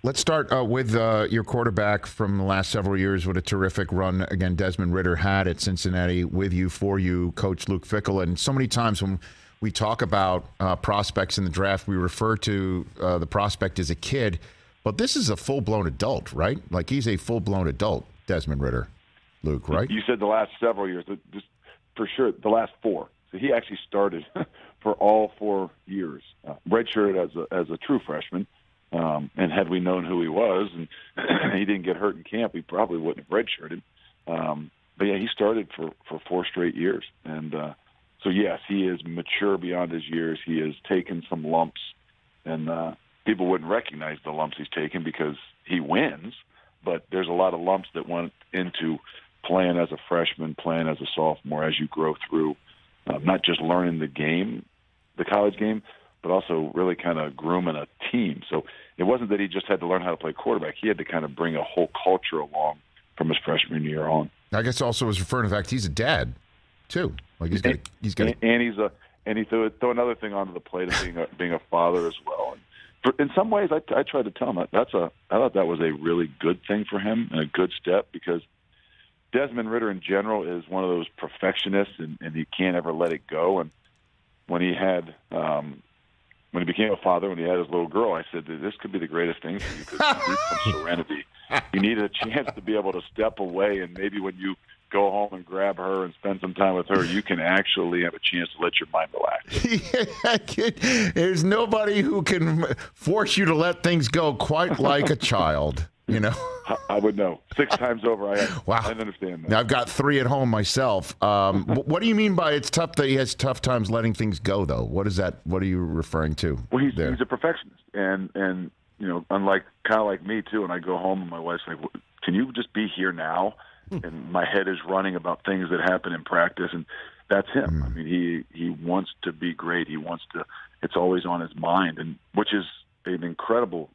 Let's start with your quarterback from the last several years. What a terrific run, again, Desmond Ridder had at Cincinnati with you, for you, Coach Luke Fickell. And so many times when we talk about prospects in the draft, we refer to the prospect as a kid. But this is a full-blown adult, right? Like, he's a full-blown adult, Desmond Ridder, Luke, right? You said the last several years. Just for sure, the last 4. So he actually started for all 4 years. Redshirted as a true freshman. And had we known who he was and he didn't get hurt in camp, we probably wouldn't have redshirted. But, yeah, he started for 4 straight years. And so, yes, he is mature beyond his years. He has taken some lumps, and people wouldn't recognize the lumps he's taken because he wins. But there's a lot of lumps that went into playing as a freshman, playing as a sophomore as you grow through, not just learning the game, the college game, but also really kind of grooming a team. So it wasn't that he just had to learn how to play quarterback. He had to kind of bring a whole culture along from his freshman year on. I guess also was referring to the fact he's a dad, too. Like he's got and he threw another thing onto the plate of being a father as well. And in some ways, I tried to tell him I thought that was a really good thing for him and a good step, because Desmond Ridder in general is one of those perfectionists, and he can't ever let it go. And when he had when he became a father, when he had his little girl, I said, this could be the greatest thing for you, because you need some serenity. You need a chance to be able to step away, and maybe when you go home and grab her and spend some time with her, you can actually have a chance to let your mind relax. There's nobody who can force you to let things go quite like a child, you know? I would know. 6 times over, wow. I understand that. Now, I've got 3 at home myself. What do you mean by it's tough that he has tough times letting things go, though? What is that? What are you referring to? Well, he's a perfectionist, and you know, unlike kind of like me too. And I go home and my wife's like, "Can you just be here now?" And my head is running about things that happen in practice, and that's him. I mean, he wants to be great. He wants to. It's always on his mind, and which is an incredible,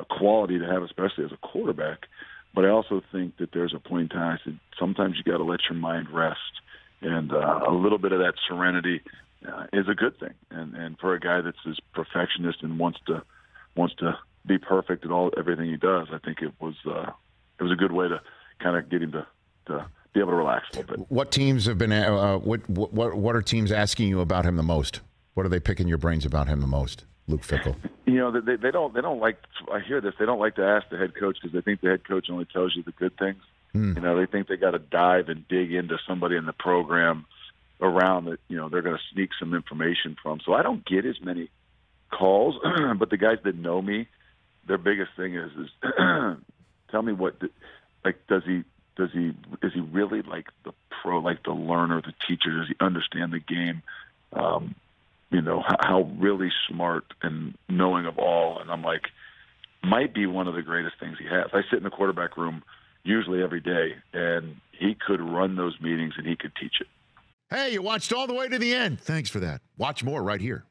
quality to have, especially as a quarterback. But I also think that there's a point in time. I said sometimes you got to let your mind rest, and a little bit of that serenity is a good thing. And for a guy that's this perfectionist and wants to be perfect at everything he does, I think it was a good way to kind of get him to be able to relax a little bit. What teams have been? What are teams asking you about him the most? What are they picking your brains about him the most, Luke Fickell? They don't like. I hear this. They don't like to ask the head coach because they think the head coach only tells you the good things. They think they got to dive and dig into somebody in the program around that. They're going to sneak some information from. So I don't get as many calls, but the guys that know me, their biggest thing is tell me what. Is he really like the pro, like the learner, the teacher? Does he understand the game? How really smart and knowing of all. And I'm like, might be one of the greatest things he has. I sit in the quarterback room usually every day, and he could run those meetings and he could teach it. Hey, you watched all the way to the end. Thanks for that. Watch more right here.